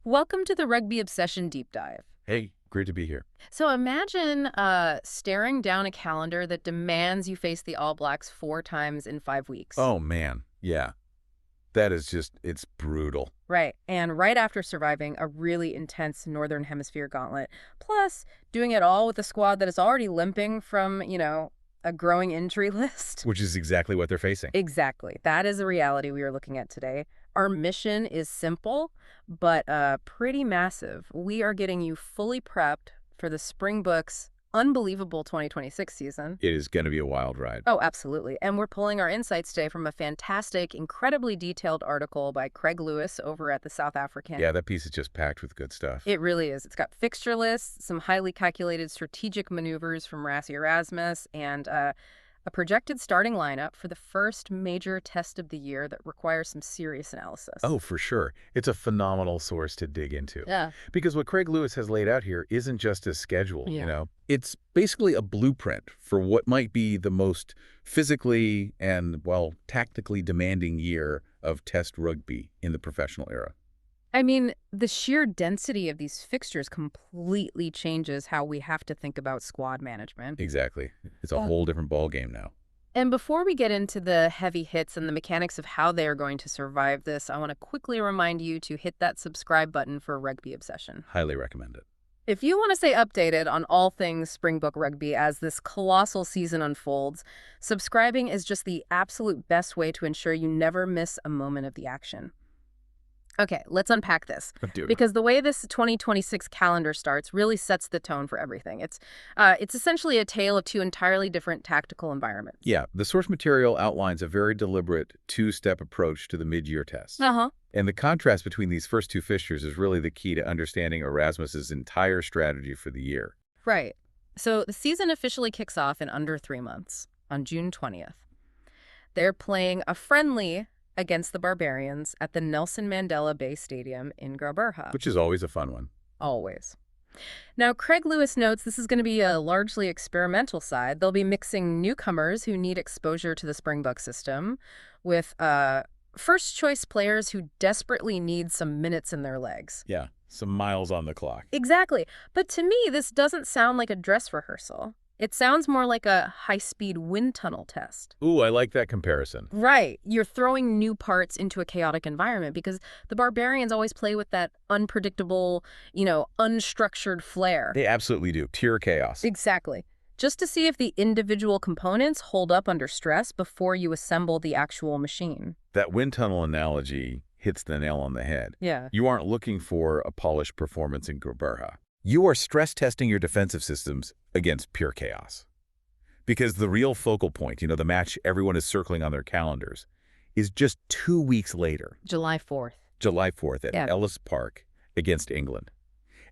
Welcome to the Rugby Obsession Deep Dive. Hey, great to be here. So imagine staring down a calendar that demands you face the All Blacks 4 times in 5 weeks. Oh, man. Yeah. That is it's brutal. Right. And right after surviving a really intense Northern Hemisphere gauntlet, plus doing it all with a squad that is already limping from, a growing injury list. Which is exactly what they're facing. Exactly. That is the reality we are looking at today. Our mission is simple, but pretty massive. We are getting you fully prepped for the Springboks' unbelievable 2026 season. It is going to be a wild ride. Oh, absolutely. And we're pulling our insights today from a fantastic, incredibly detailed article by Craig Lewis over at the South African. Yeah, that piece is just packed with good stuff. It really is. It's got fixture lists, some highly calculated strategic maneuvers from Rassie Erasmus, and a projected starting lineup for the first major test of the year that requires some serious analysis. Oh, for sure. It's a phenomenal source to dig into. Yeah. Because what Craig Lewis has laid out here isn't just a schedule, Yeah. It's basically a blueprint for what might be the most physically and, well, tactically demanding year of test rugby in the professional era. I mean, the sheer density of these fixtures completely changes how we have to think about squad management. Exactly. It's a whole different ballgame now. And before we get into the heavy hits and the mechanics of how they are going to survive this, I want to quickly remind you to hit that subscribe button for Rugby Obsession. Highly recommend it. If you want to stay updated on all things Springbok rugby as this colossal season unfolds, subscribing is just the absolute best way to ensure you never miss a moment of the action. Okay, let's unpack this. Dude. Because the way this 2026 calendar starts really sets the tone for everything. It's essentially a tale of two entirely different tactical environments. Yeah, the source material outlines a very deliberate two-step approach to the mid-year test. Uh-huh. And the contrast between these first two fixtures is really the key to understanding Erasmus's entire strategy for the year. Right. So the season officially kicks off in under 3 months, on June 20th. They're playing a friendly against the Barbarians at the Nelson Mandela Bay Stadium in Graberha. Which is always a fun one. Always. Now, Craig Lewis notes this is going to be a largely experimental side. They'll be mixing newcomers who need exposure to the Springbok system with first-choice players who desperately need some minutes in their legs. Yeah, some miles on the clock. Exactly. But to me, this doesn't sound like a dress rehearsal. It sounds more like a high-speed wind tunnel test. Ooh, I like that comparison. Right. You're throwing new parts into a chaotic environment because the Barbarians always play with that unpredictable, unstructured flair. They absolutely do. Pure chaos. Exactly. Just to see if the individual components hold up under stress before you assemble the actual machine. That wind tunnel analogy hits the nail on the head. Yeah. You aren't looking for a polished performance in Graberha. You are stress testing your defensive systems against pure chaos. Because the real focal point, the match everyone is circling on their calendars, is just 2 weeks later. July 4th. July 4th at Ellis Park against England.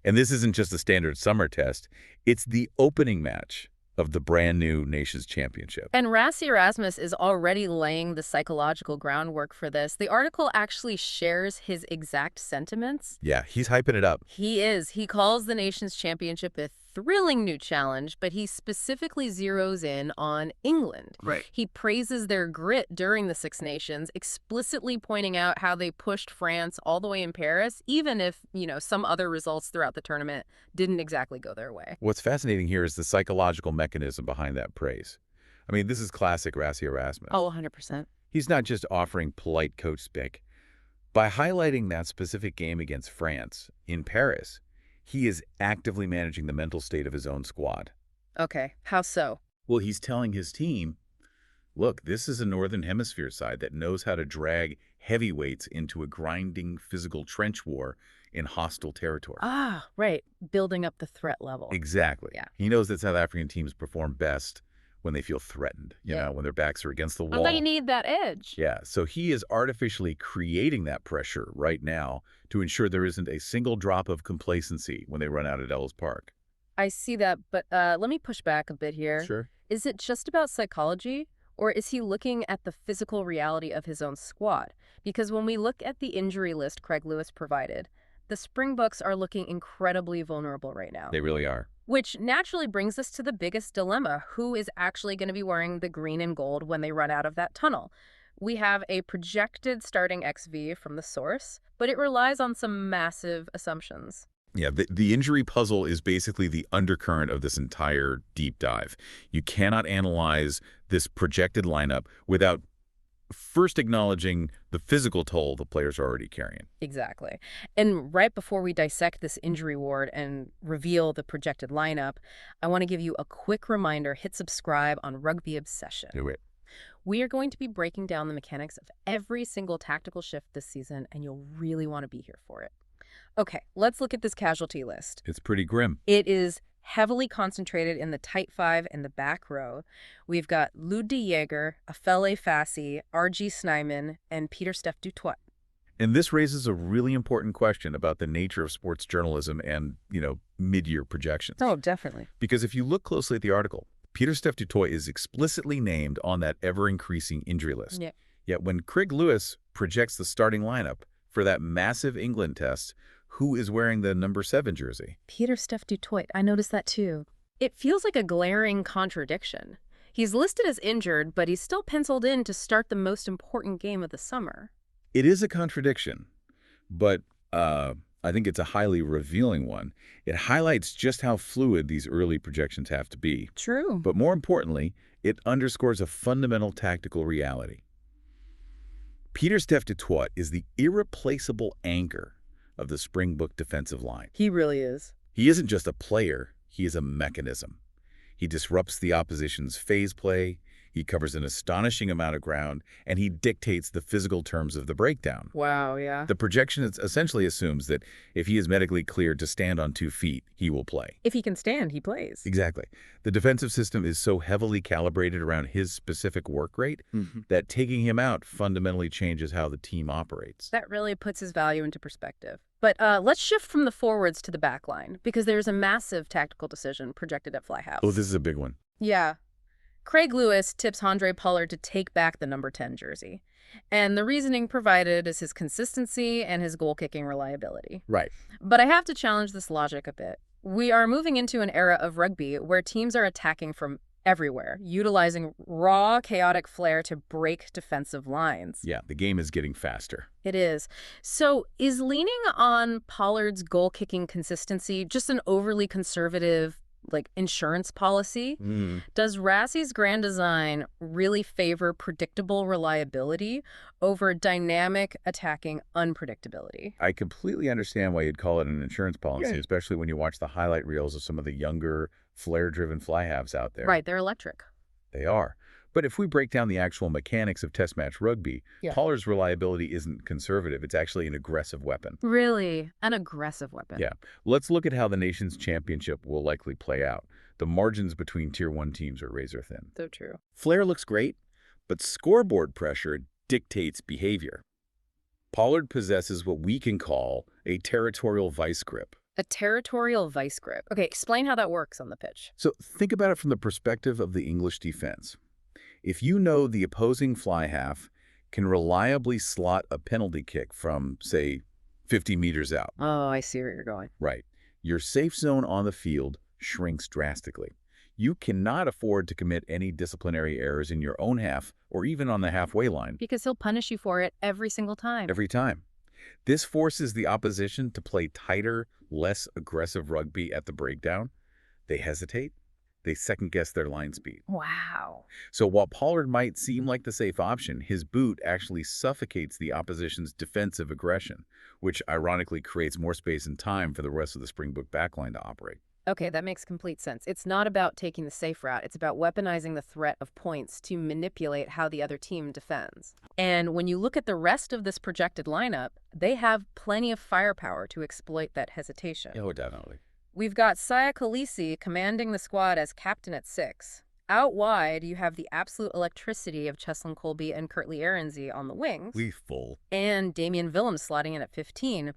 And this isn't just a standard summer test, it's the opening match of the brand new Nations Championship. And Rassie Erasmus is already laying the psychological groundwork for this. The article actually shares his exact sentiments. Yeah, he's hyping it up. He is. He calls the Nations Championship a thrilling new challenge, but he specifically zeroes in on England. Right. He praises their grit during the Six Nations, explicitly pointing out how they pushed France all the way in Paris, even if, some other results throughout the tournament didn't exactly go their way. What's fascinating here is the psychological mechanism behind that praise. I mean, this is classic Rassie Erasmus. Oh, 100%. He's not just offering polite coach speak. By highlighting that specific game against France in Paris, he is actively managing the mental state of his own squad. Okay, how so? Well, he's telling his team, look, this is a Northern Hemisphere side that knows how to drag heavyweights into a grinding physical trench war in hostile territory. Ah, right. Building up the threat level. Exactly. Yeah. He knows that South African teams perform best when they feel threatened, when their backs are against the wall. Well, they need that edge. Yeah, so he is artificially creating that pressure right now to ensure there isn't a single drop of complacency when they run out at Ellis Park. I see that, but let me push back a bit here. Sure. Is it just about psychology, or is he looking at the physical reality of his own squad? Because when we look at the injury list Craig Lewis provided, the Springboks are looking incredibly vulnerable right now. They really are. Which naturally brings us to the biggest dilemma. Who is actually going to be wearing the green and gold when they run out of that tunnel? We have a projected starting XV from the source, but it relies on some massive assumptions. Yeah, the injury puzzle is basically the undercurrent of this entire deep dive. You cannot analyze this projected lineup without first acknowledging the physical toll the players are already carrying. Exactly. And right before we dissect this injury ward and reveal the projected lineup, I want to give you a quick reminder, hit subscribe on Rugby Obsession. Do it. We are going to be breaking down the mechanics of every single tactical shift this season, and you'll really want to be here for it. Okay, let's look at this casualty list. It's pretty grim. It is heavily concentrated in the tight five and the back row. We've got Lud de Jager, Afele Fassi, R.G. Snyman, and Pieter-Steph du Toit. And this raises a really important question about the nature of sports journalism and, mid-year projections. Oh, definitely. Because if you look closely at the article, Pieter-Steph du Toit is explicitly named on that ever-increasing injury list. Yeah. Yet when Craig Lewis projects the starting lineup for that massive England test, who is wearing the number 7 jersey? Pieter-Steph du Toit. I noticed that too. It feels like a glaring contradiction. He's listed as injured, but he's still penciled in to start the most important game of the summer. It is a contradiction, but I think it's a highly revealing one. It highlights just how fluid these early projections have to be. True. But more importantly, it underscores a fundamental tactical reality. Pieter-Steph du Toit is the irreplaceable anchor of the Springbok defensive line. He really is. He isn't just a player, he is a mechanism. He disrupts the opposition's phase play, he covers an astonishing amount of ground, and he dictates the physical terms of the breakdown. Wow, yeah. The projection essentially assumes that if he is medically cleared to stand on 2 feet, he will play. If he can stand, he plays. Exactly. The defensive system is so heavily calibrated around his specific work rate that taking him out fundamentally changes how the team operates. That really puts his value into perspective. But let's shift from the forwards to the backline, because there's a massive tactical decision projected at Fly House. Oh, this is a big one. Yeah. Craig Lewis tips Handre Pollard to take back the number 10 jersey. And the reasoning provided is his consistency and his goal-kicking reliability. Right. But I have to challenge this logic a bit. We are moving into an era of rugby where teams are attacking from everywhere, utilizing raw, chaotic flair to break defensive lines. Yeah, the game is getting faster. It is. So is leaning on Pollard's goal-kicking consistency just an overly conservative insurance policy? Does Rassie's grand design really favor predictable reliability over dynamic attacking unpredictability? I completely understand why you'd call it an insurance policy, especially when you watch the highlight reels of some of the younger, flare-driven fly halves out there. Right, they're electric. They are. But if we break down the actual mechanics of test match rugby, Pollard's reliability isn't conservative. It's actually an aggressive weapon. Really? An aggressive weapon? Yeah. Let's look at how the nation's championship will likely play out. The margins between Tier 1 teams are razor thin. So true. Flair looks great, but scoreboard pressure dictates behavior. Pollard possesses what we can call a territorial vice grip. A territorial vice grip. Okay, explain how that works on the pitch. So think about it from the perspective of the English defense. If you know the opposing fly half can reliably slot a penalty kick from, say, 50 meters out. Oh, I see where you're going. Right. Your safe zone on the field shrinks drastically. You cannot afford to commit any disciplinary errors in your own half or even on the halfway line. Because he'll punish you for it every single time. Every time. This forces the opposition to play tighter, less aggressive rugby at the breakdown. They hesitate. They second-guess their line speed. Wow. So while Pollard might seem like the safe option, his boot actually suffocates the opposition's defensive aggression, which ironically creates more space and time for the rest of the Springbok backline to operate. Okay, that makes complete sense. It's not about taking the safe route. It's about weaponizing the threat of points to manipulate how the other team defends. And when you look at the rest of this projected lineup, they have plenty of firepower to exploit that hesitation. Oh, definitely. We've got Siya Kolisi commanding the squad as captain at 6. Out wide, you have the absolute electricity of Cheslin Colby and Kurtley Arendse on the wings. Lethal. And Damian Willems slotting in at 15.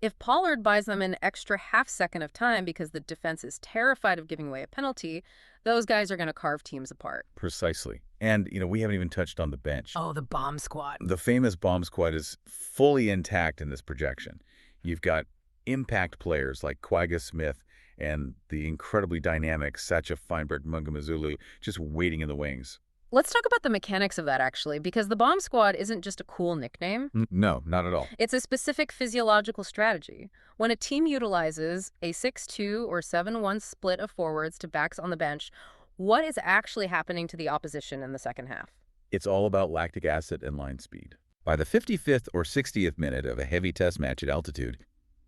If Pollard buys them an extra half second of time because the defense is terrified of giving away a penalty, those guys are going to carve teams apart. Precisely. And, we haven't even touched on the bench. Oh, the bomb squad. The famous bomb squad is fully intact in this projection. You've got impact players like Quagga Smith and the incredibly dynamic Sacha Feinberg Mungamazulu just waiting in the wings. Let's talk about the mechanics of that, actually, because the bomb squad isn't just a cool nickname. No, not at all. It's a specific physiological strategy. When a team utilizes a 6-2 or 7-1 split of forwards to backs on the bench, what is actually happening to the opposition in the second half? It's all about lactic acid and line speed. By the 55th or 60th minute of a heavy test match at altitude,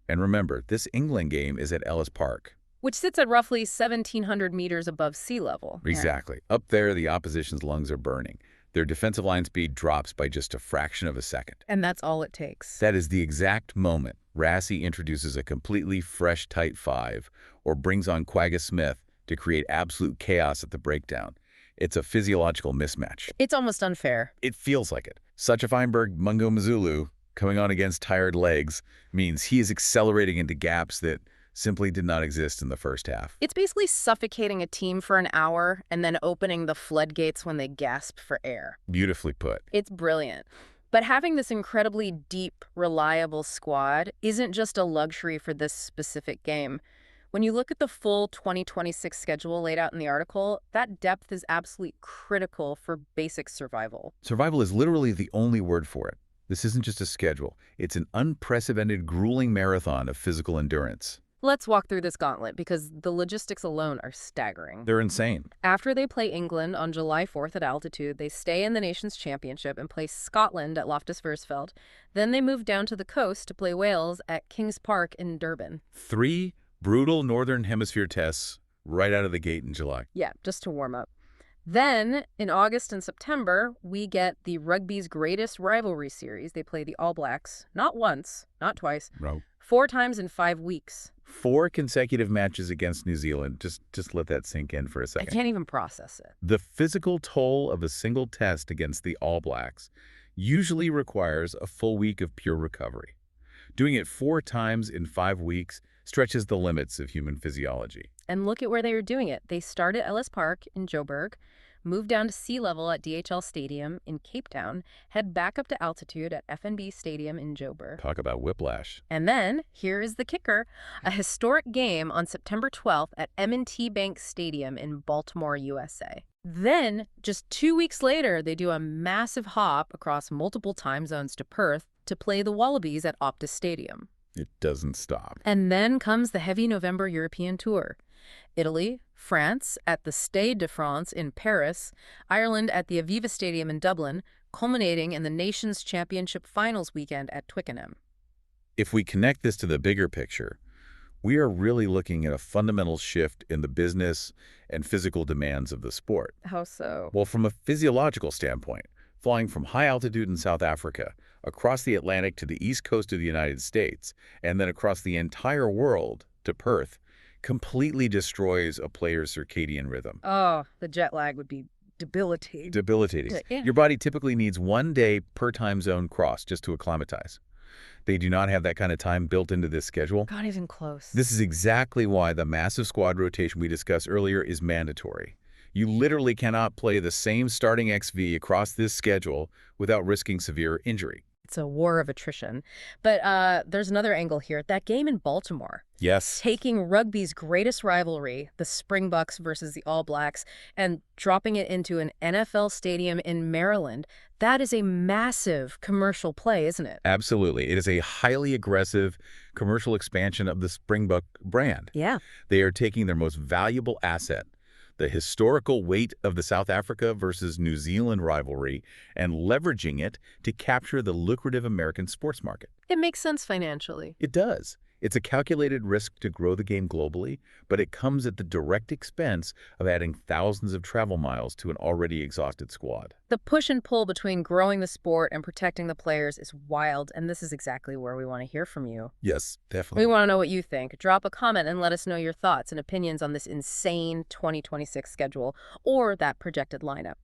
and remember, this England game is at Ellis Park. Which sits at roughly 1,700 meters above sea level. Exactly. Up there, the opposition's lungs are burning. Their defensive line speed drops by just a fraction of a second. And that's all it takes. That is the exact moment Rassie introduces a completely fresh tight five or brings on Quagga Smith to create absolute chaos at the breakdown. It's a physiological mismatch. It's almost unfair. It feels like it. Sacha Feinberg Mungo Mazulu coming on against tired legs means he is accelerating into gaps that simply did not exist in the first half. It's basically suffocating a team for an hour and then opening the floodgates when they gasp for air. Beautifully put. It's brilliant. But having this incredibly deep, reliable squad isn't just a luxury for this specific game. When you look at the full 2026 schedule laid out in the article, that depth is absolutely critical for basic survival. Survival is literally the only word for it. This isn't just a schedule. It's an unprecedented, grueling marathon of physical endurance. Let's walk through this gauntlet because the logistics alone are staggering. They're insane. After they play England on July 4th at altitude, they stay in the Nations Championship and play Scotland at Loftus Versfeld. Then they move down to the coast to play Wales at Kings Park in Durban. 3 brutal Northern Hemisphere tests right out of the gate in July. Yeah, just to warm up. Then, in August and September, we get the rugby's greatest rivalry series. They play the All Blacks, not once, not twice, No. 4 times in 5 weeks. 4 consecutive matches against New Zealand. Just let that sink in for a I second. can't even process it. The physical toll of a single test against the All Blacks usually requires a full week of pure recovery. Doing it 4 times in 5 weeks stretches the limits of human physiology. And look at where they were doing it. They started at Ellis Park in Joburg, moved down to sea level at DHL Stadium in Cape Town, head back up to altitude at FNB Stadium in Joburg. Talk about whiplash. And then, here is the kicker, a historic game on September 12th at M&T Bank Stadium in Baltimore, USA. Then, just 2 weeks later, they do a massive hop across multiple time zones to Perth to play the Wallabies at Optus Stadium. It doesn't stop. And then comes the heavy November European tour. Italy, France at the Stade de France in Paris, Ireland at the Aviva Stadium in Dublin, culminating in the Nations Championship Finals weekend at Twickenham. If we connect this to the bigger picture, we are really looking at a fundamental shift in the business and physical demands of the sport. How so? Well, from a physiological standpoint, flying from high altitude in South Africa, across the Atlantic to the east coast of the United States, and then across the entire world to Perth, completely destroys a player's circadian rhythm. Oh, the jet lag would be debilitating. Debilitating. Yeah. Your body typically needs 1 day per time zone cross just to acclimatize. They do not have that kind of time built into this schedule. Not even close. This is exactly why the massive squad rotation we discussed earlier is mandatory. You literally cannot play the same starting XV across this schedule without risking severe injury. It's a war of attrition. But there's another angle here. That game in Baltimore, Yes. taking rugby's greatest rivalry, the Springboks versus the All Blacks, and dropping it into an NFL stadium in Maryland, that is a massive commercial play, isn't it? Absolutely. It is a highly aggressive commercial expansion of the Springbok brand. Yeah. They are taking their most valuable asset, the historical weight of the South Africa versus New Zealand rivalry, and leveraging it to capture the lucrative American sports market. It makes sense financially. It does. It's a calculated risk to grow the game globally, but it comes at the direct expense of adding thousands of travel miles to an already exhausted squad. The push and pull between growing the sport and protecting the players is wild, and this is exactly where we want to hear from you. Yes, We definitely. want to know what you think. Drop a comment and let us know your thoughts and opinions on this insane 2026 schedule or that projected lineup.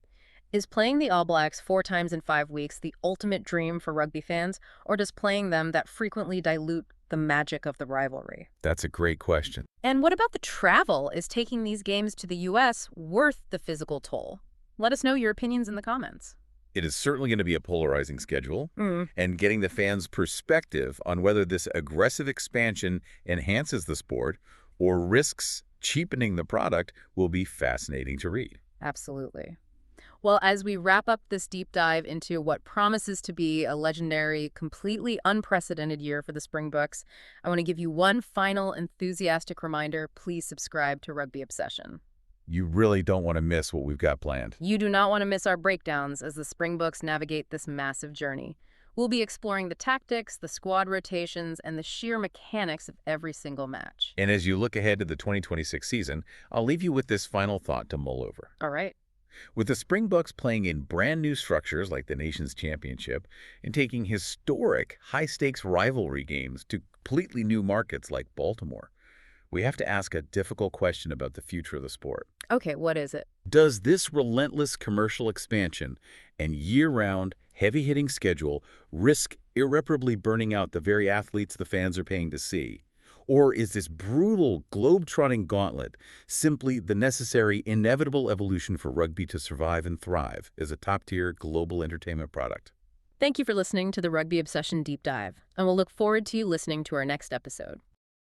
Is playing the All Blacks 4 times in 5 weeks the ultimate dream for rugby fans, or does playing them that frequently dilute the magic of the rivalry? That's a great question. And what about the travel? Is taking these games to the U.S. worth the physical toll? Let us know your opinions in the comments. It is certainly going to be a polarizing schedule, Mm. and getting the fans' perspective on whether this aggressive expansion enhances the sport or risks cheapening the product will be fascinating to read. Absolutely. Well, as we wrap up this deep dive into what promises to be a legendary, completely unprecedented year for the Springboks, I want to give you one final enthusiastic reminder. Please subscribe to Rugby Obsession. You really don't want to miss what we've got planned. You do not want to miss our breakdowns as the Springboks navigate this massive journey. We'll be exploring the tactics, the squad rotations, and the sheer mechanics of every single match. And as you look ahead to the 2026 season, I'll leave you with this final thought to mull over. All right. With the Springboks playing in brand new structures like the Nations Championship and taking historic high-stakes rivalry games to completely new markets like Baltimore, we have to ask a difficult question about the future of the sport. Okay, what is it? Does this relentless commercial expansion and year-round, heavy-hitting schedule risk irreparably burning out the very athletes the fans are paying to see? Or is this brutal, globe-trotting gauntlet simply the necessary, inevitable evolution for rugby to survive and thrive as a top-tier global entertainment product? Thank you for listening to the Rugby Obsession Deep Dive, and we'll look forward to you listening to our next episode.